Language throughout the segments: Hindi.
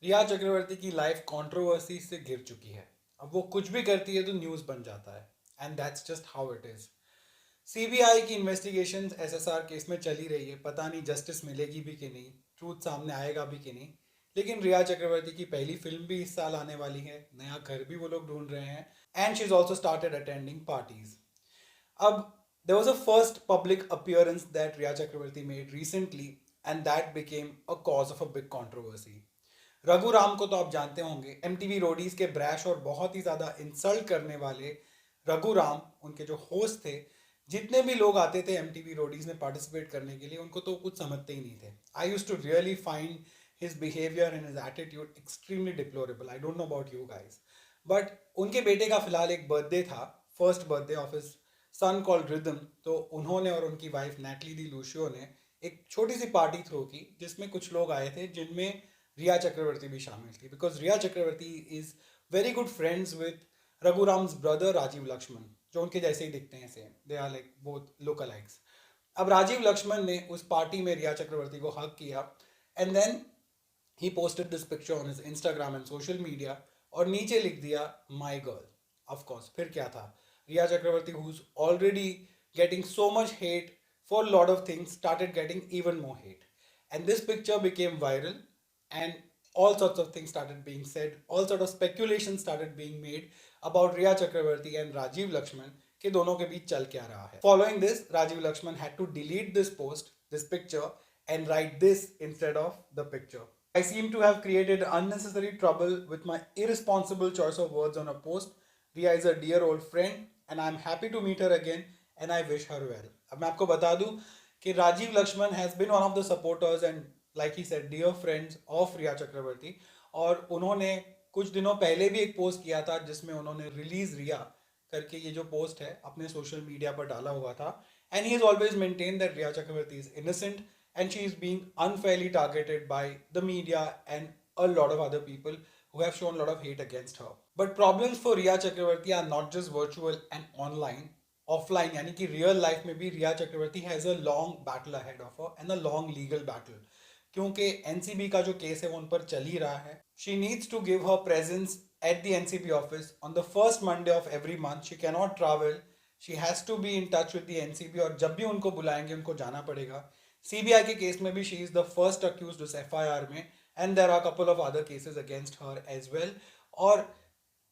रिया चक्रवर्ती की लाइफ कंट्रोवर्सी से घिर चुकी है। अब वो कुछ भी करती है तो न्यूज़ बन जाता है। And that's just how it is. CBI की इन्वेस्टिगेशन एसएसआर केस में चली रही है, पता नहीं जस्टिस मिलेगी भी कि नहीं, ट्रूथ सामने आएगा भी कि नहीं। लेकिन रिया चक्रवर्ती की पहली फिल्म भी इस साल आने वाली है, नया घर भी वो लोग ढूंढ रहे हैं। And she is also started attending parties. अब there was a first public appearance that Riya Chakravarti made recently, and that became a cause of a big controversy. Raghu Ram को तो आप जानते होंगे, MTV रोडीज के ब्रैश और बहुत ही ज़्यादा इंसल्ट करने वाले रघु राम, उनके जो होस्ट थे, जितने भी लोग आते थे MTV रोडीज में पार्टिसिपेट करने के लिए, उनको तो कुछ समझते ही नहीं थे। I use to really find his behaviour and his attitude extremely deplorable. I don't know about you guys, but उनके बेटे का फिलहाल एक बर्थडे था, first birthday of his son called Rhythm. तो उन्होंने और उनकी वाइफ नैटली दी लूशियो ने एक छोटी सी पार्टी थ्रो की, जिसमें कुछ लोग आए थे, जिनमें रिया चक्रवर्ती भी शामिल थी। Because Rhea Chakraborty is very good friends with Raghuram's brother Rajiv Laxman, जो उनके जैसे ही दिखते हैं, same, they are like both lookalikes. अब राजीव लक्ष्मण ने उस पार्टी में रिया चक्रवर्ती को हक किया, and then he posted this picture on his Instagram and social media, और नीचे लिख दिया माई गर्ल। ऑफ कोर्स, फिर क्या था, Rhea Chakraborty who is already getting so much hate for a lot of things started getting even more hate, and this picture became viral, and all sorts of things started being said, all sort of speculation started being made about Riya Chakravarti and Rajiv Lakshman कि दोनों के बीच चल क्या रहा है। Following this, Rajiv Lakshman had to delete this post, this picture, and write this instead of the picture. I seem to have created unnecessary trouble with my irresponsible choice of words on a post. Riya is a dear old friend and I'm happy to meet her again and I wish her well. अब मैं आपको बता दूं कि Rajiv Laxman has been one of the supporters and like he said dear friends of Rhea Chakraborty, और उन्होंने कुछ दिनों पहले भी एक पोस्ट किया था जिसमें उन्होंने रिलीज रिया करके ये जो पोस्ट है अपने सोशल मीडिया पर डाला हुआ था। And he is always maintain that Rhea Chakraborty is innocent and she is being unfairly targeted by the media and a lot of other people who have shown a lot of hate against her. But problems for Riya Chakravarti are not just virtual and online, offline, यानी कि real life में भी रिया चक्रवर्ती has a long battle ahead of her and a long legal battle, क्योंकि NCB का जो केस है वो उन पर चल ही रहा है। She needs to give her presence at the NCB office on the first Monday of every month. She cannot travel. She has to be in touch with the NCB, और जब भी उनको बुलाएंगे उनको जाना पड़ेगा। सीबीआई के केस में भी she is the first accused उस एफआईआर में, and there are couple of other cases against her as well. और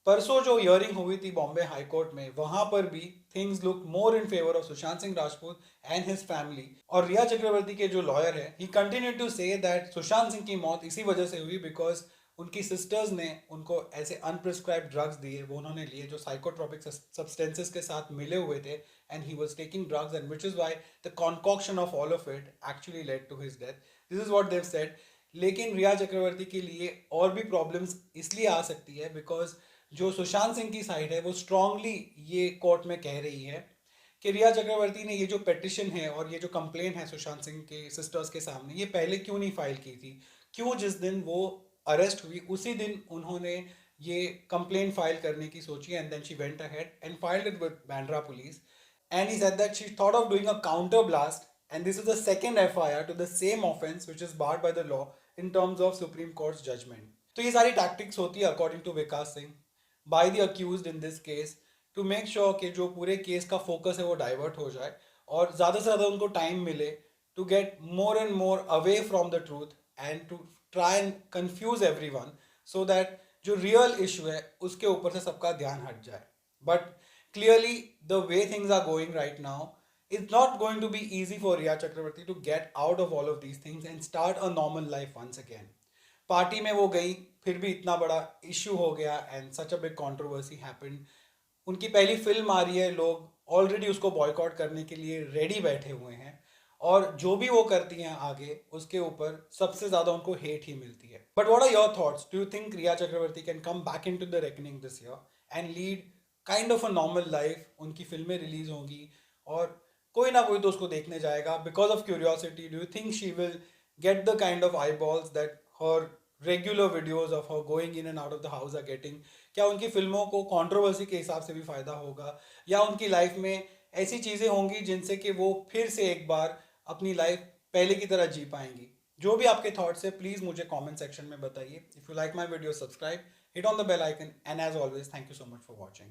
परसों जो हियरिंग हुई थी बॉम्बे हाई कोर्ट में, वहां पर भी things look more in favour of Sushant Singh Rajput and his family. और रिया चक्रवर्ती के जो लॉयर है, he continue to say that Sushant Singh की मौत इसी वजह से हुई बिकॉज उनकी सिस्टर्स ने उनको ऐसे अनप्रिस्क्राइब्ड ड्रग्स दिए, वो उन्होंने लिए जो साइकोट्रोपिक सब्सटेंसेस के साथ मिले हुए थे, and he was taking drugs, and which is why the concoction of all of it actually led to his death. This is what Dev said. लेकिन रिया चक्रवर्ती के लिए और भी प्रॉब्लम्स इसलिए आ सकती है बिकॉज जो सुशांत सिंह की साइड है वो स्ट्रांगली ये कोर्ट में कह रही है कि रिया चक्रवर्ती ने ये जो पेटिशन है और ये जो कंप्लेन है सुशांत सिंह के सिस्टर्स के सामने, ये पहले क्यों नहीं फाइल की थी, क्यों जिस दिन वो अरेस्ट हुई उसी दिन उन्होंने ये कंप्लेन फाइल करने की सोची, and then she went ahead and filed it with Bandra police. And he said that she thought of doing a counter blast, and this is the second FIR to the same offence which is barred by the law in terms of supreme court's judgement. तो ये सारी टैक्टिक्स होती है according to Vikas Singh by the accused in this case, to make sure कि जो पूरे केस का फोकस है वो डाइवर्ट हो जाए और ज़्यादा से ज़्यादा उनको टाइम मिले to get more and more away from the truth and to try and confuse everyone, so that जो रियल इशू है उसके ऊपर से सबका ध्यान हट जाए। But clearly the way things are going right now, it's not going to be easy for Riya Chakravarti to get out of all of these things and start a normal life once again. Party में वो गई, फिर भी इतना बड़ा इश्यू हो गया and such a big controversy happened. उनकी पहली फिल्म आ रही है, लोग ऑलरेडी उसको बॉयकॉट करने के लिए रेडी बैठे हुए हैं, और जो भी वो करती हैं आगे उसके ऊपर सबसे ज़्यादा उनको हेट ही मिलती है। But what are your thoughts? Do you think Rhea Chakraborty can come back into the reckoning this year and lead kind of a normal life? उनकी फिल्में रिलीज होंगी और कोई ना कोई तो उसको देखने जाएगा because of curiosity. Do you think she will get the kind of eyeballs that her regular videos of her going in and out of the house are getting? क्या उनकी फिल्मों को कंट्रोवर्सी के हिसाब से भी फायदा होगा, या उनकी लाइफ में ऐसी चीजें होंगी जिनसे कि वो फिर से एक बार अपनी लाइफ पहले की तरह जी पाएंगी? जो भी आपके थॉट्स है प्लीज़ मुझे कमेंट सेक्शन में बताइए. If you like my video subscribe, hit on the bell icon, and as always thank you so much for watching.